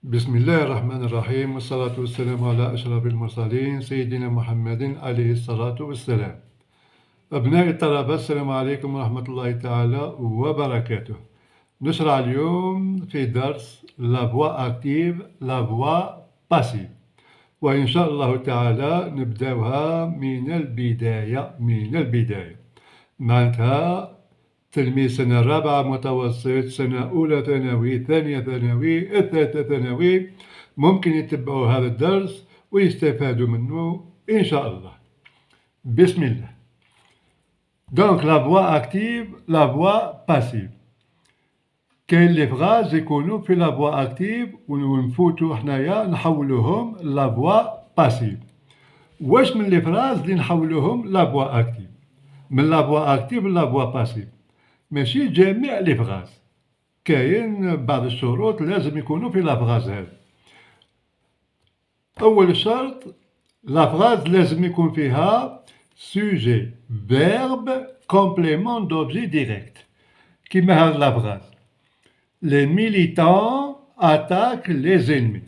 بسم الله الرحمن الرحيم والصلاة والسلام على أشرف المرسلين سيدنا محمد عليه الصلاة والسلام. أبناء الطلبة، السلام عليكم ورحمة الله تعالى وبركاته. نشرع اليوم في درس لا فوا أكتيف لا فوا باسيف، وإن شاء الله تعالى نبدأها من البداية. معناتها تلميذ سنة رابعة متوسط، سنة أولى ثانوي، ثانية ثانوي، الثالثة ثانوي ممكن يتبعوا هذا الدرس ويستفادوا منه إن شاء الله. بسم الله. دونك لا فوا أكتيف لا فوا باسيف. كاين لي فغاز يكونوا في لا فوا أكتيف ونفوتوا حنايا نحولوهم لا فوا باسيف. واش من لي فراز اللي نحولوهم لا فوا أكتيف؟ من لا فوا أكتيف لا فوا باسيف. ماشي جميع لي فغاز، كاين بعض الشروط لازم يكونوا في لافغاز هذا. أول شرط، لافغاز لازم يكون فيها سوجي فيرب كومبليمون دوبجي ديريكت. كيما هاد لافغاز: لي ميليتان اتاك لي زينمي.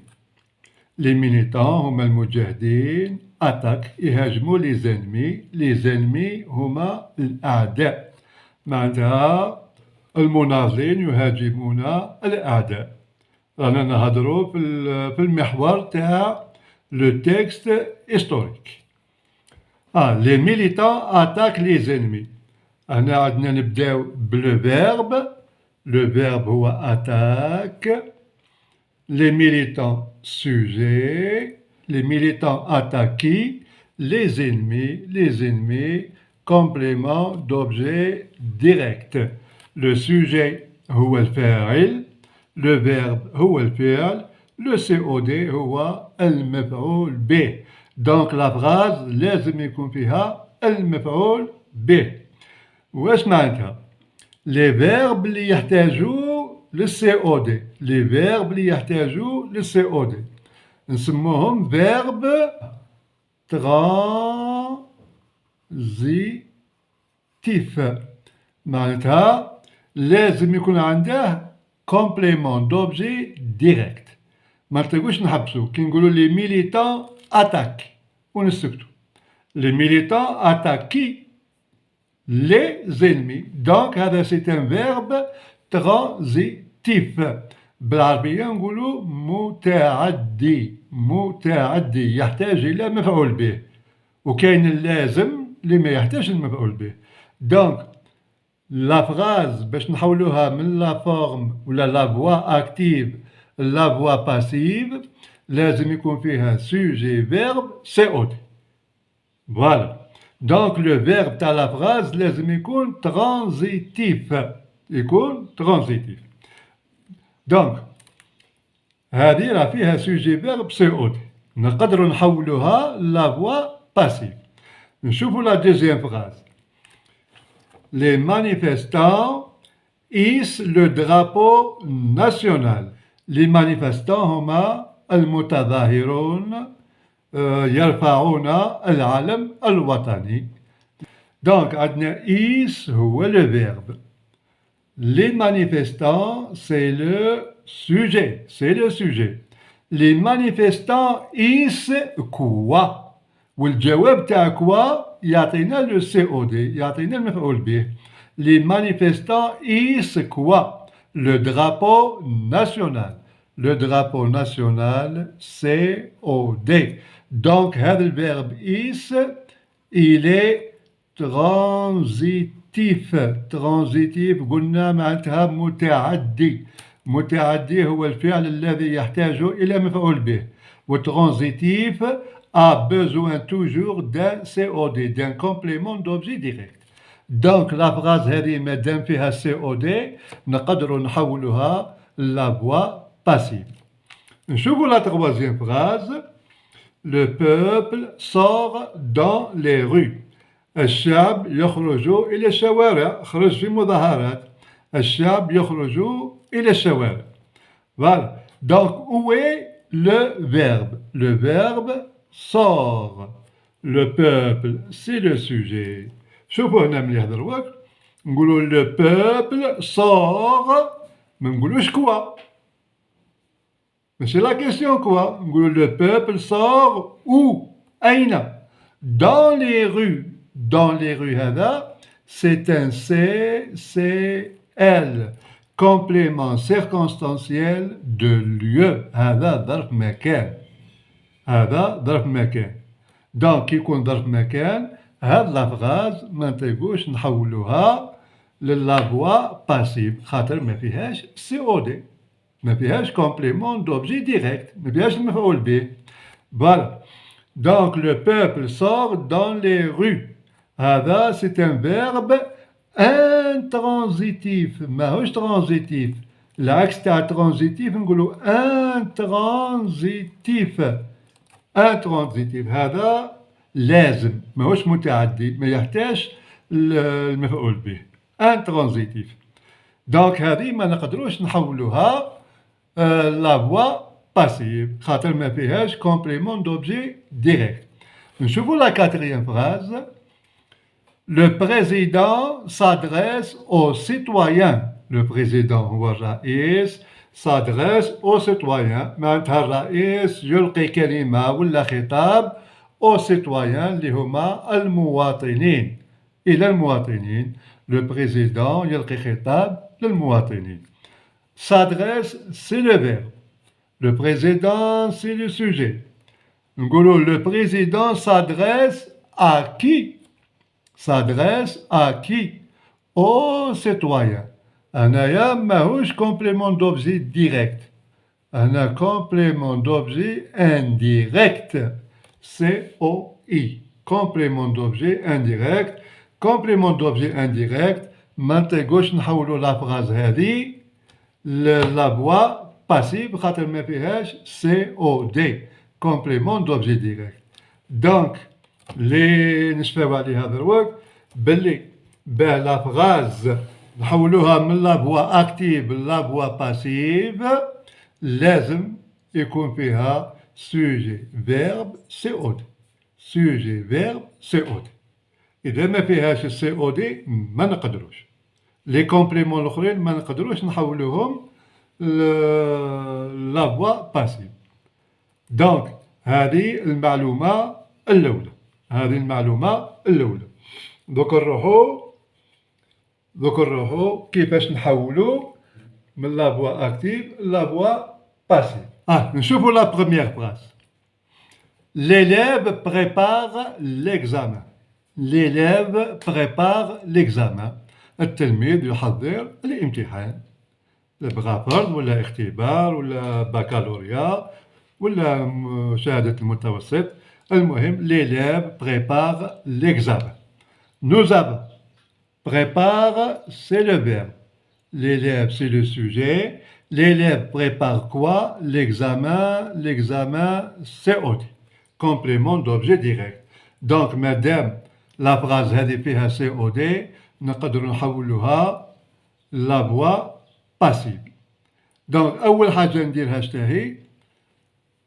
لي ميليتان هما المجاهدين، اتاك يهاجموا لي زينمي هما الأعداء. معناتها المناضلين يهاجمون الأعداء. رانا نهضروا في المحور تاع لو تكست هيستوريك. لي ميليتان اتاك لي زينمي. هنا عندنا نبداو بلو فيرب. لو فيرب هو اتاك. لي ميليتان سوجي. لي ميليتان اتاكي. لي زينمي complément d'objet direct. Le sujet هو الفاعل، le verbe هو الفعل، le COD هو المفعول به. دونك لا فراز لازم يكون فيها المفعول به. واش معناتها؟ لي فيرب اللي يحتاجوا للCOD، لي فيرب اللي يحتاجوا للCOD نسموهم فيرب ترانزيتيف. معناتها لازم يكون عنده كومبليمون دوبجي ديريكت. ما نطيقوش نحبسو كي نقولوا لي ميليتان اتاك ونسكتو. لي ميليتان اتاكي لي زينمي. دونك هذا سي ان فيرب ترانزيتيف. بالعربية نقولوا متعدي يحتاج إلى مفعول به، وكاين اللازم اللي ما يحتاج المفعول به. دونك لا فراز باش نحولوها من لا فورم ولا لا فوا اكتيف لا فوا باسيف لازم يكون فيها سوجي فيرب سي او دي. فوالا. دونك لو فيرب تاع لا فراز لازم يكون ترانزيتيف. دونك هذه راه فيها سوجي فيرب سي او دي، نقدروا نحولوها لا فوا باسيف. نشوفوا لا دوزيام فراز. Les manifestants hissent le drapeau national. Les manifestants هما المتظاهرون يرفعون العلم الوطني. دونك عندنا hisse هو le verbe. Les manifestants c'est le sujet. Les manifestants hissent quoi؟ والجواب تاع كوا يعطينا لو سي او دي، يعطينا المفعول به. لي مانيفيستون hissent كوا؟ لو درابو ناسيونال. لو درابو ناسيونال سي او دي. دونك هذا الفيرب hisse il est ترانزيتيف قلنا معناتها متعدي هو الفعل الذي يحتاج إلى مفعول به، والترانزيتيف a besoin toujours d'un COD, d'un complément d'objet direct. Donc la phrase هذه مادام فيها COD نقدر نحولها la voix passive. نشوفوا la troisième phrase. Le peuple sort dans les rues. الشعب يخرج إلى الشوارع. خرج في مظاهرات. الشعب يخرج إلى الشوارع. Voilà. Donc où est le verbe? Le verbe sort. Le peuple c'est le sujet. شوفوا هنا مليح دروك نقولوا le peuple sort، ما نقولوش كوا. Mais c'est la question quoi. Le peuple sort où? Aïna. Dans les rues. Dans les rues, هذا, c'est un CCL. Complément circonstanciel de lieu. هذا ظرف مكان. هذا ظرف مكان. دونك كي يكون ظرف مكان هاد لافغاز ما نطيقوش نحولوها للافوا باسيف خاطر ما فيهاش سي او دي. ما فيهاش كومبليمون دوبجي ديريكت. ما فيهاش المفعول به. فوالا. Donc le peuple sort dans les rues. هذا c'est un verbe intransitif. ماهوش transitif. العكس تاع transitif نقولو intransitif. intransitif هذا لازم ماهوش متعدي ما يحتاج المفعول به. intransitif. دونك هذه ما نقدروش نحولوها لا فوا باسيف خاطر ما فيهاش كومبليمون دوبجي ديريكت. نشوفوا لا كاتريام فراز. Le président s'adresse aux citoyens. Le président هو الرئيس s'adresse aux citoyens. معناتها الرئيس يلقي كلمة ولا خطاب aux citoyens اللي هما المواطنين. إلى المواطنين. Le président يلقي خطاب للمواطنين. S'adresse, c'est le verbe. Le président, c'est le sujet. Le président s'adresse à qui? S'adresse à qui? Aux citoyens. أنايا ماهوش complément d'objet direct. أنا complément d'objet indirect. C-O-I. Complément d'objet indirect. Complément d'objet indirect. ما نطيقوش نحولو لا فراز هذه la voix passive خاطر ما فيهاش COD complément d'objet direct. Donc اللي نشفاو عليه هذا الوقت باللي باه لا فراز نحولوها من لا فوا اكتيف لا فوا باسيف لازم يكون فيها سوجي فيرب COD. سوجي فيرب COD. إذا ما فيهاش COD ما نقدروش. لي كومبليمون الاخرين ما نقدروش نحولوهم لا فوا باسيف. دونك هذه المعلومه الاولى. هذه المعلومه الاولى. دوك نروحو كيفاش نحولو من لا فوا اكتيف لا فوا باسيف. نشوفو لا بروميير فراس. L'élève prépare l'examen. L'élève prépare l'examen. التلميذ يحضر الامتحان. بغا فرض ولا اختبار ولا بكالوريا ولا شهادة المتوسط. المهم l'élève prépare l'examen. Nous avons prépare c'est le verbe. L'élève c'est le sujet. L'élève prépare quoi? L'examen c'est autre. Complément d'objet direct. Donc madame la phrase هذه فيها COD نقدر نحولوها لا فوا باسيف. دونك أول حاجة نديرها شتاهي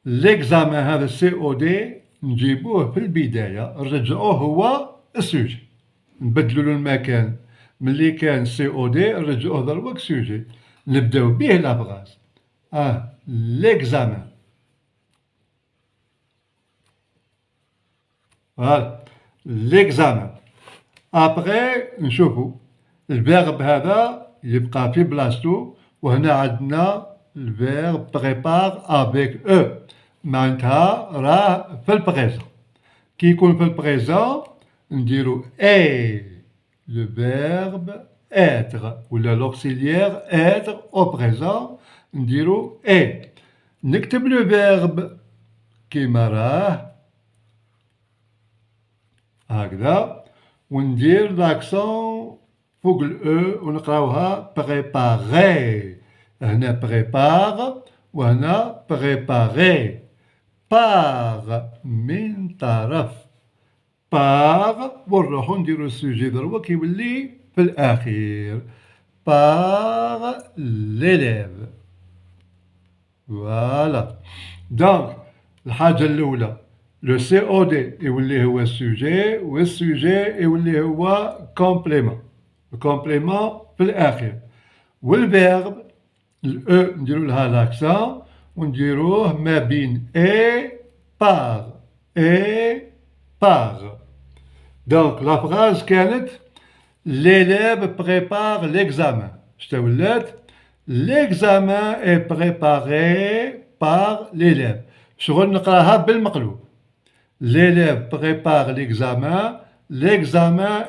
ليكزامان هذا COD نجيبوه في البداية نرجعوه هو السوجي نبدلو المكان ملي كان COD نرجعوه دروك سوجي نبداو به لا فراس. ليكزامان. فوالا ليكزامان. ابخي نشوفو الفيرب هذا يبقى في بلاصتو وهنا عندنا الفيرب بريبار افيك او معناتها راه في البريزون. كي يكون في البريزون نديرو اي لو فيرب اتر ولا لوكسيليير اتر او بريزون نديرو اي. نكتب لو فيرب كيما راه هكذا وندير لاكسون فوق الاو ونقراوها بريباري. هنا بريبار وهنا بريباري. بار من طرف بار ونروحو نديرو السوجي دروك كيولي في الاخير بار ليليف. فوالا. دونك الحاجة الاولى لو سي او دي يولي هو السوجي والسوجي يولي هو كومبليمون. الكومبليمون في الاخير والفيرب الاو نديرو لها لاكسون ونديروه ما بين et par. Donc la phrase كانت l'élève prépare l'examen. شتا ولات l'examen est préparé par l'élève. شغل نقراها بالمقلوب. L'élève prépare l'examen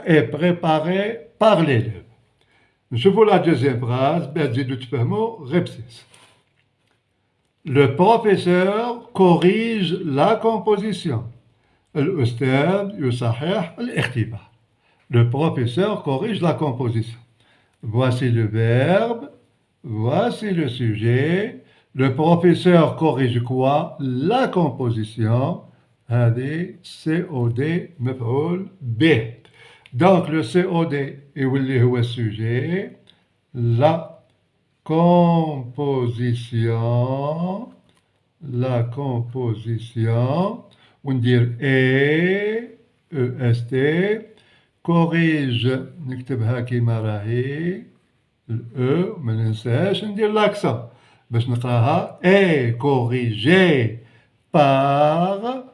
est préparé par l'élève. نشوفوا la deuxième phrase باش تزيدوا تفهموا غير بسيس. Le professeur corrige la composition. الأستاذ يصحح الاختبار. Le professeur corrige la composition. Voici le verbe, voici le sujet. Le professeur corrige quoi? La composition. هذه COD مفعول به. Donc le COD يولي هو السوجي. La composition وندير EST corrige نكتبها كيما راهي الأو ما ننساش ندير لاكسون باش نقراها est corrigé par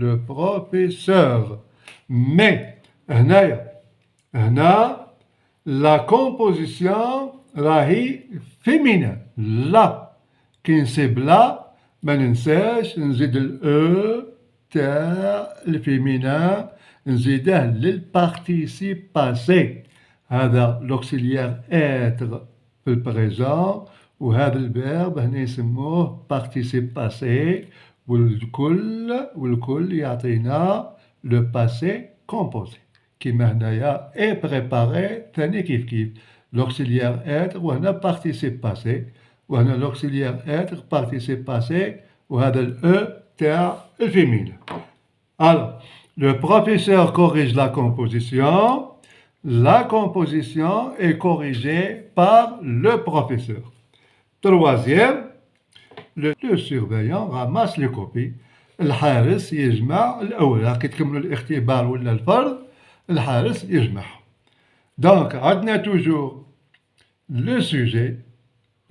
le professeur. Mais هنا la composition راهي féminin. لا كي نسيب لا ما ننساش نزيد الأو تاع الفيمينا نزيده للبارتيسيب باسي. هذا لوكسيليير être في البريزون وهذا الفيرب هنا يسموه بارتيسيب باسي والكل يعطينا لو باسي كومبوزي كيما هنايا اي بريباري ثاني كيف لوكسيليير être وهنا بارتيسيب باسي وهنا لوكسيليير être بارتيسيب باسي وهذا الاو تاع الفيمينا. Alors, le professeur corrige la composition. La composition est corrigée par le professeur. Troisième, le surveillant ramasse les copies. الحارس يجمع الأوراق كي تكملوا الاختبار ولا الفرض الحارس يجمعهم. Donc عندنا toujours le sujet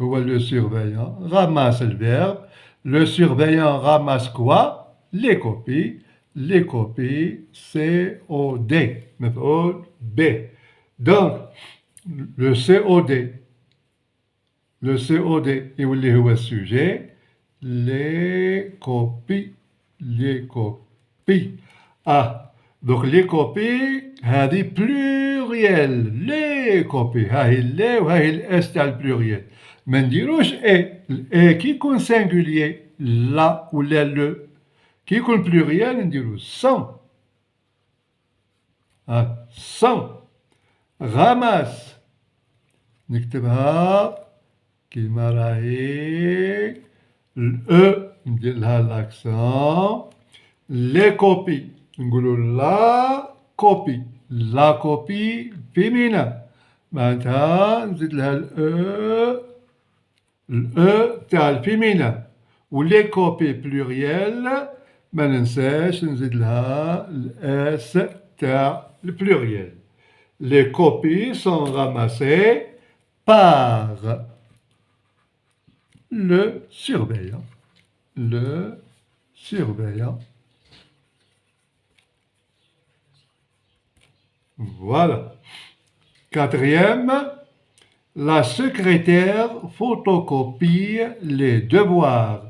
هو le surveillant ramasse le verbe. Le surveillant ramasse quoi? Les copies. Les copies COD مفعول به. Donc le COD يولي هو السوجي. Les copies. Donc les copies هذه pluriel. Les copies هاهي اللي وهاهي الاس تاع البلوريال. ما نديروش اي كي يكون سينغوليي لا ولا لو كي يكون بلوريال نديرو سون. سون غاماس نكتبها كيما راهي الأو ندير لها لاكسون. لي كوبي نقولو لا كوبي. لا كوبي فيمينا معناتها نزيد لها الأو تاع الفيمينا. ولي كوبي بلوريال ما ننساش نزيد لها الاس تاع البلوريال. Les copies sont ramassées par le surveillant. Voilà. Quatrième, la secrétaire photocopie les devoirs.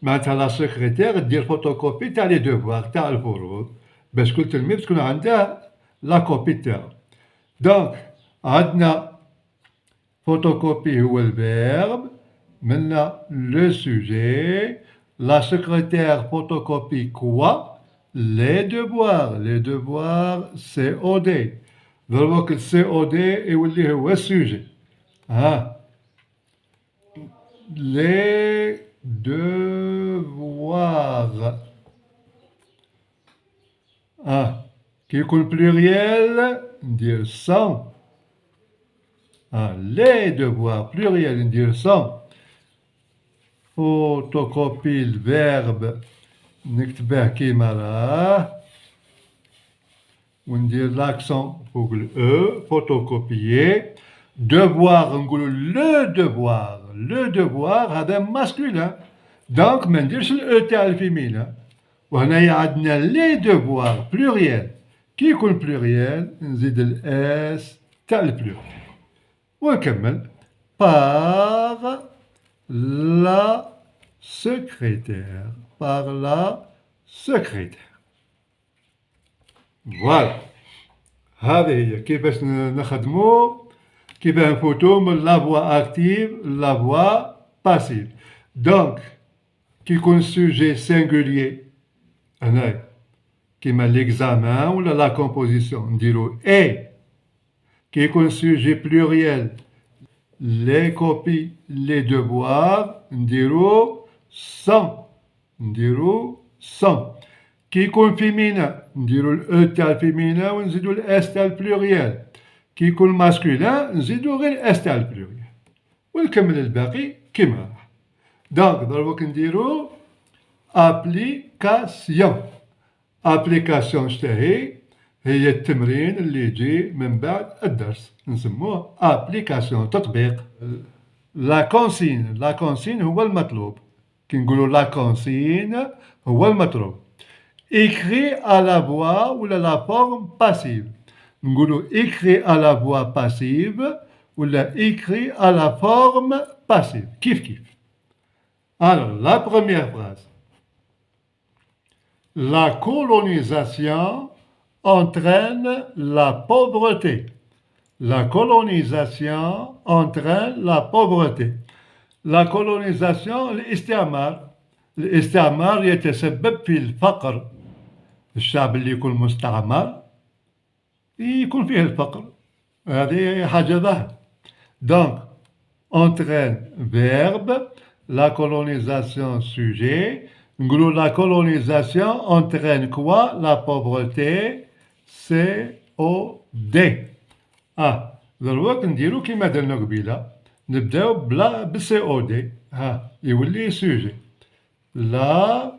معناتها لا سكرتير دير فوتوكوبي تاع لي دوفوار تاع الفروض باش كل تلميذ تكون عنده لا كوبي تاعو. دونك عندنا فوتوكوبي هو الفيرب منا لو سوجي. لا سكرتير فوتوكوبي كوا؟ لي دوفوار سي او دي. ضربوك السي او دي يولي هو السوجي. لي devoirs. كي يكون بلوريال ندير سون. لي devoirs بلوريال ندير سون. فوتوكوبي الفيرب نكتبه كيما راه وندير l'accent فوق E, photocopier. Devoir, نقولوا le devoir هذا masculin. دونك ما نديرش الأو تاع الفيمينا. وهنايا عندنا لي دوفوار بلوريال. كي يكون بلوريال نزيد الاس تاع البلوريال. ونكمل par la secrétaire. Par la secrétaire. فوالا. هذه هي كيفاش نخدمو، كيفاه نفوتو من لا فوا اكتيف لا فوا باسيف. دونك كي يكون سوجي سينغوليي هنايا كيما ليكزامان ولا لا كومبوزيسيون نديرو اي. كي يكون سوجي بلوريال لي كوبي لي دوفوار نديرو سون. كي يكون فيمينا نديرو الاو تاع الفيمينا ونزيدو الاس تاع البلوريال. كي يكون ماسكولين نزيدو غير الاس تاع البلوريال. ونكمل الباقي كيما راح. دونك دروك نديرو ابليكاسيون. ابليكاسيون شتاهي؟ هي التمرين اللي يجي من بعد الدرس نسموه ابليكاسيون تطبيق. لا كونسين هو المطلوب. كي نقولوا لا كونسين هو المطلوب. écrit à la voix ولا la forme passive. نقولوا écrit à la voix passive ولا écrit à la forme passive. كيف. Alors, la première phrase. La colonisation entraîne la pauvreté. La colonisation entraîne la pauvreté. La colonisation الاستعمار يتسبب في الفقر. الشعب اللي يكون مستعمر يكون فيه الفقر. هذه حاجة ظاهرة. Donc, entraîne verbe. La colonisation sujet. La colonisation entraîne quoi? La pauvreté. COD. دروك نديرو كيما درنا قبيله. نبداو بالسي او دي. يولي سوجي. La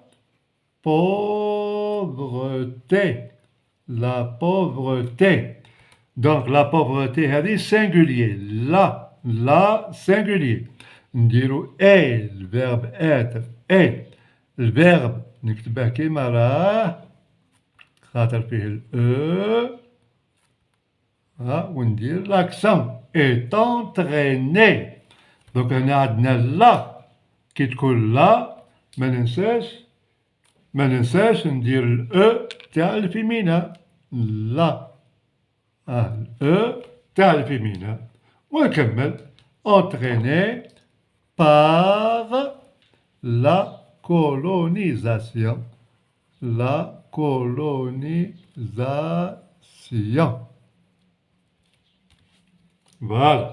pauvreté. Donc la pauvreté هذه singulier. La singulier. نديرو اي الفيرب être اي. الفيرب نكتبه كيما راه خاطر فيه الاو. وندير لاكسون est entraîné. دونك هنا عندنا لا. كي تكون لا ما ننساش ندير الاو تاع الفيمينا. لا الاو تاع الفيمينا. ونكمل entraîné par la colonisation. Voilà.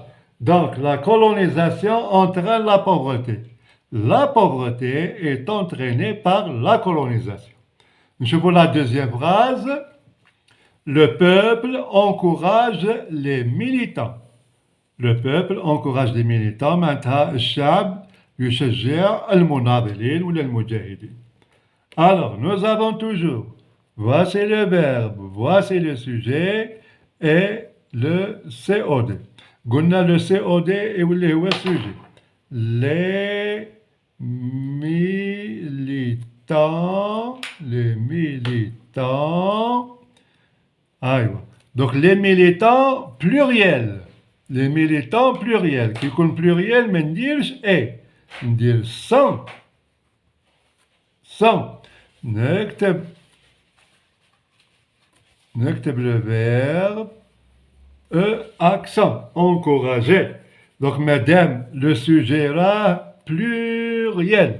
Donc, la colonisation entraîne la pauvreté. La pauvreté est entraînée par la colonisation. Je vous la deuxième phrase. Le peuple encourage les militants. Le peuple encourage les militants. معناتها الشعب يشجع المناضلين ولا المجاهدين. Alors, nous avons toujours voici le verbe, voici le sujet et le COD. قلنا le COD واللي هو السوجي. Les militants. Donc les militants pluriels. Les militants pluriels. Qui يكون pluriel ما نديرش اي. ندير 100. نكتب le verbe accent. Encourager. Donc madame le sujet راه pluriel.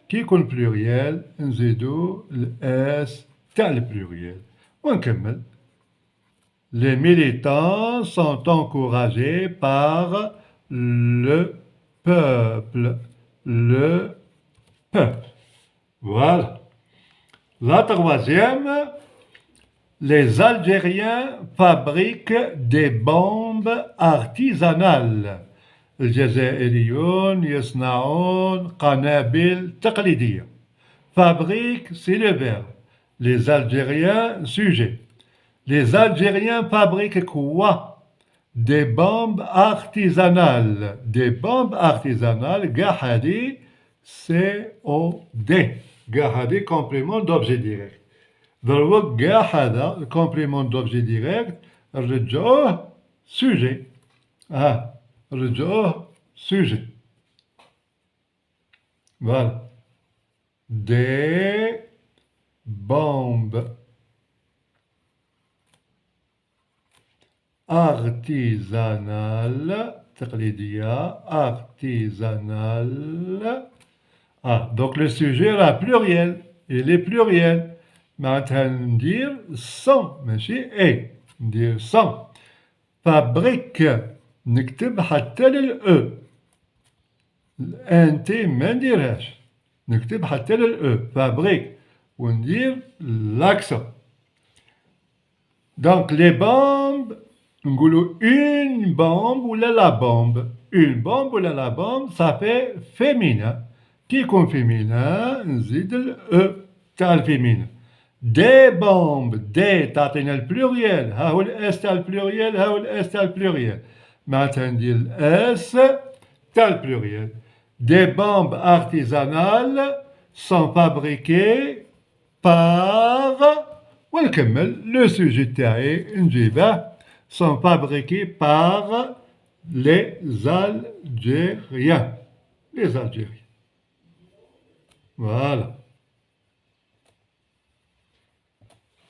كي يكون pluriel نزيدو الاس تاع البلوريال. ونكمل. Les militants sont encouragés par le peuple. Voilà. La troisième, les Algériens fabriquent des bombes artisanales. الجزائريون يصنعون قنابل تقليدية. Fabrique, c'est le verbe. Les Algériens, sujet. Les Algériens fabriquent quoi? Des bombes artisanales. Des bombes artisanales, Gahadi, COD. Gahadi, complément d'objet direct. ضربك كاع هذا الكومبليمون دوبجي ديريكت نرجعوه سوجي نرجعوه سوجي فوالا دي بومب artisanal تقليدية artisanal donc le sujet là pluriel il est pluriel معناتها ندير صن ماشي اي ندير صن فابريك نكتب حتى للأو الان تي ما نديرهاش نكتب حتى للأو فابريك وندير لاكسون دونك لي بومب نقولو اون بومب ولا لا بومب اون بومب ولا لا بومب صافي فيمينا كي يكون فيمينا نزيد الأو تاع الفيمينا دي بومب دي تعطينا البلوريال ها هو الاس تاع البلوريال ها هو الاس تاع البلوريال معناتها ندير الاس تاع البلوريال دي بومب ارتيزانال سون فابريكي بار ونكمل لو سوجي تاعي نجيبه سون فابريكي بار لي زالجيريان لي زالجيريان فوالا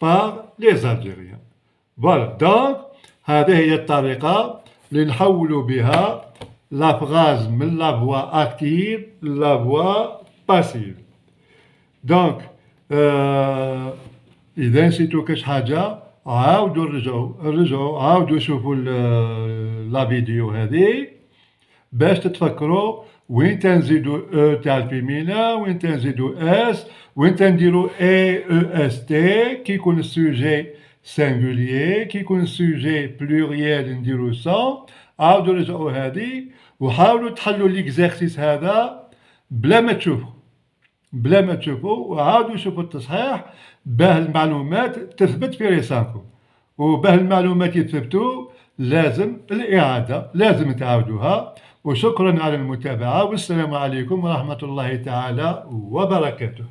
par les Algériens. Voilà, donc هذه هي الطريقة اللي نحولوا بها لا فراز من لا فوا اكتيف لا فوا باسيف. دونك إذا نسيتو كاش حاجة عاودوا رجعوا عاودوا شوفوا لا فيديو هذه باش تتفكروا وين تنزيدوا او تاع الفيمينا وين تنزيدوا اس وين تنديروا اي او اس تي كي يكون السوجي سينغوليي كي يكون السوجي بلوريال نديروا سون عاودوا رجعوا هذه وحاولوا تحلوا ليكزارسيس هذا بلا ما تشوفوا وعاودوا شوفوا التصحيح باه المعلومات تثبت في راسكم وباه المعلومات يثبتوا لازم الإعادة لازم تعاودوها وشكرا على المتابعة والسلام عليكم ورحمة الله تعالى وبركاته.